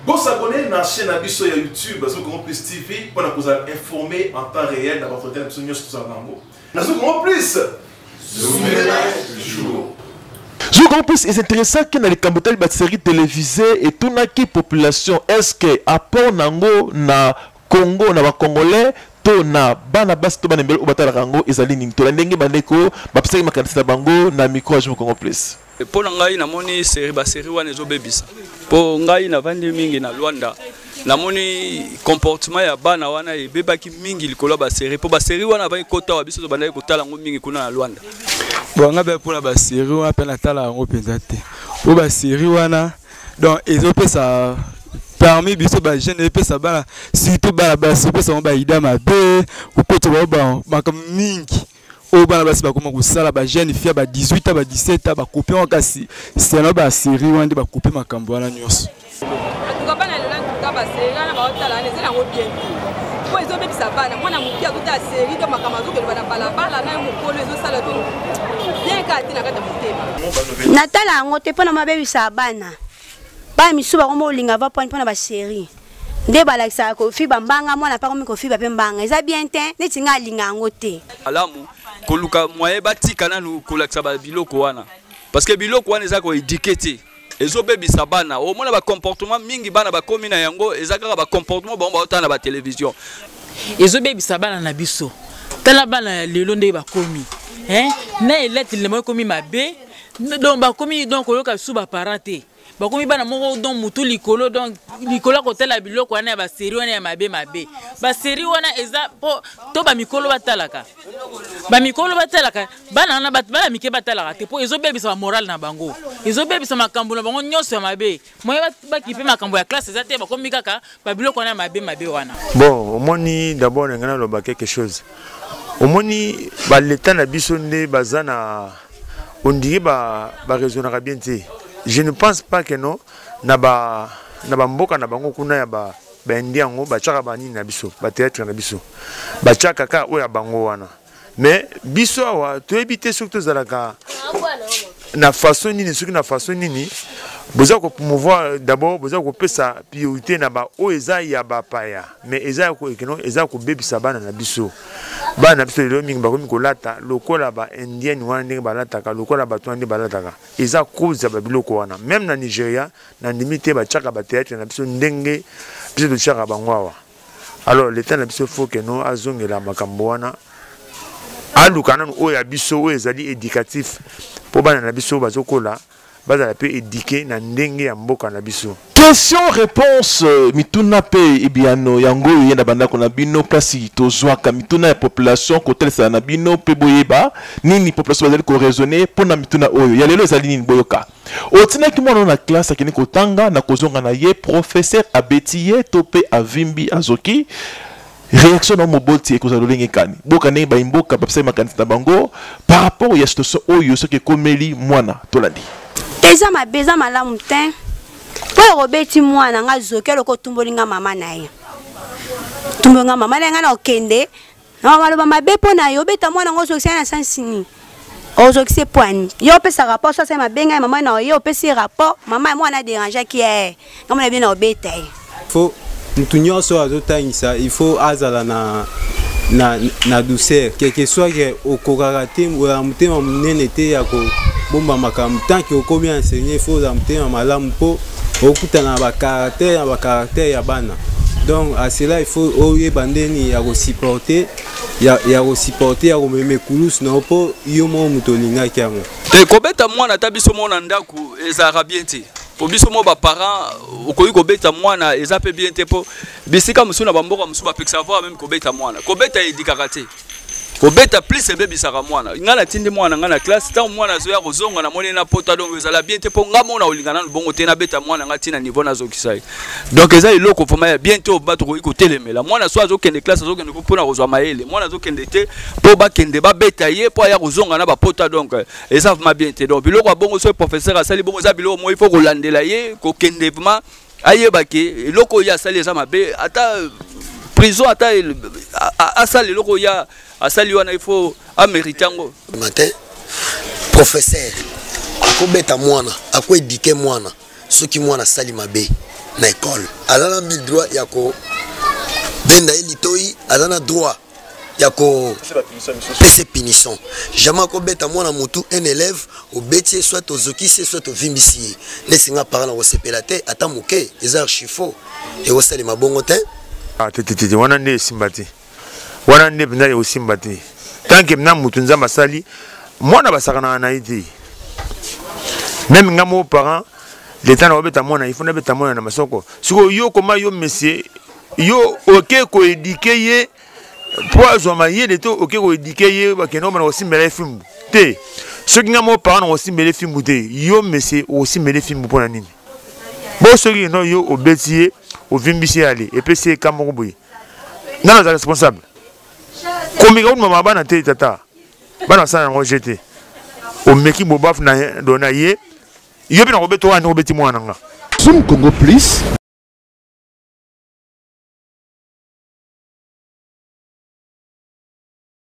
Bon s'abonner à la chaîne Abisso YouTube, parce que Grand Plus TV, pour nous informer en temps réel dans votre thème sur News Tuzanango. Nous Grand Plus, Zou Grand Plus est intéressant que dans les cambotel de série télévisée et tout na qui population est-ce que apport nango na Congo na ba Congolais to na bana bas to banembel o batala rango ezali ning to la ndenge bandeko ba psaki makanisa bango na micro Zou Grand Plus. Pour ngai na moni série ba série wana ezobebisa. Po ngai na vandi mingi na Luanda. Na moni comportement ya bana wana ebebaki mingi likolo ba série. Po ba série wana ba ikota wa biso to bana ikotala ngo mingi kuna na Luanda. Bon ngabe pour ba série wana pe na tala ngo penza te. Po ba série wana donc ezopesa parmi biso ba jeune epesa bana surtout bana ba sepesa ba ida mabe ukoto ba makam mingi. Au bana basi bakoma kusala ba jeune fia ba 18 ba 17 ba copier en kasi c'est na ba série wande ba copier makambo wana nyos atuka bana lelo ntuka ba série na ba otala na ezela ngo bien po ezo bebisa bana mwana mukia tuta série to makamazo ke bana balabala na mukolo ezo sala to bien kati na kata mutema natala ngo te pona mabebisa bana ba misuba ko mo linga va pona ba série nde balakisa ko fi bambanga mwana pa ko mi ko fi ba pembanga eza bien te neti nga linga ngo te alamu koluka moye batika nanu kolakisa ba biloko wana parce que biloko wana eza ko éduquer ezo bebisa bana au mona ba comportement mingi bana ba komi na yango ezaka ba comportement ba otana ba télévision ezo bebisa bana na biso tala bana lelo nde ba komi na eleti le mo komi mabe donc ba komi donc koloka su ba parate ba komi bana moko donc mutu likolo donc likolo ko tala biloko wana ba série wana ya mabe ba série wana eza po to ba mikolo batalaka bana na bana mike batalaka te po ezo bebisa ba moral na bango ezo bebisa makambo na bango nyonso ya mabe moye ba kipe makambo ya classe eza te ba komi kaka ba biloko wana mabe wana. Bon omoni d'abord ngana loba quelque chose omoni ba l'état na biso nde bazana on dirait ba raisonnera bien te. Je ne pense pas que non na ba mboka na bango kuna ya ba indiango ba chaka bani na biso ba théâtre na biso ba chaka ka o ya bango wana mais biso awa to éviter surtout zalaka na façon nini besoin ko promouvoir d'abord besoin ko pesa priorité na ba o eza ya ba paya mais eza ko ekeno eza ko bebisa bana na biso le mingi ba komi ko lata lokola ba indien wana ndenge ba lataka lokola ba twande ba lataka eza cause ba biloko wana même na Nigeria na limite ba chaka ba théâtre na biso ndenge biso de chaka bangwa alors l'état na biso faut que nous azongela makambo wana alukana o ya biso o ezali éducatif po bana na biso bazokola bazala pe éduquer na ndenge ya mboka na biso. Question réponse mituna pe ebiano yango yenda banda ko na bino place tozwaka mituna ya population kotel sa na bino pe boyeba nini population bazali ko raisonner pona mituna oyo ya lelo ezali nini boyoka otina ki mwana na classe akini kotanga na kozonga na ye professeur abetiye to pe avimbi azoki réaction dans moboti et cause de kani boka ne ba imboka ba psa makanisa bango par rapport ya situation oyo ce que komeli mwana tolandi eza mabeza malamu te po robeti mwana nga zokelo ko tumbolinga mama na ye tumbonga mama na nga na okende na maloba mabe po na yo beta mwana ngo zokisa na sansini ozokise poani yo pesa rapport ça c'est mabenga mama na yo pesa rapport mama mwana déranger qui est comme na bien na obeta faut mutu nyonso azotangisa il faut azala na douceur quelque soit que okokaka te ya mutema munene te ya ko bomba makambo tant que okomi enseigner faut za mutema malamu po okutana ba caractère ya bana donc à cela il faut oyeba ndeni ya ko supporter ya ko meme kulus na po yo mo mutolinga kyango te kobeta mwana tabiso mona ndaku ezara bien te po biso mo ba parents okoyi kobeta mwana eza pe bien te po bisika musuna bamboka musu ba peksa voir même kobeta mwana kobeta edikaka te kobeta plus ebebisaka mwana ngana tindi mwana ngana classe tant mwana zoya kozonga na moni na pota donc ezala bien te po ngamo na olingana bongo te na beta mwana ngati na niveau na zokisai donc eza iloko foma ya bien te obato ko ikotelemela mwana so azokende classe azokende pona kozwa maele mwana azokende te po bakende ba beta ye po ya kozonga na ba pota donc eza foma bien te donc biloko bongo so professeur asali bongo za biloko mo il faut kolandela ye ko kende vraiment ayebake iloko ya sali eza mabe ata prison ata asali iloko ya asali wana il faut améritango matin professeur akobeta mwana akoéduquer mwana soki mwana sali mabe na école azana mille droit yako benda elitoi azana droit yako pese punition jamais ko beta mwana mutu un élève au betier soit aux okisi soit au vimbisi laissinga parler au sepelate ata muke les archifaux et au sale mabongo te ah tete wana ne simbati wana ne benda yo simbati tant que na mutu nzamba sali mwana basakana na iti même ngamo parent l'état na obeta mwana il faut na beta mwana na masoko siko yo koma yo monsieur yo OK ko éduquer ye pour azoma ye de to OK ko éduquer ye ba keno na osimbele fimbu te ce qui ngamo parent na osimbele fimbu te yo monsieur osimbele fimbu pona nini bo ce qui no yo obetier au vimbisi ali et puis c'est kamoko boy na la responsable comme il mama bana te tata bana sana ngo jeter au meki bobaf na dona ye yo bina ko beto wa no beti mwana nga Zoom Congo Plus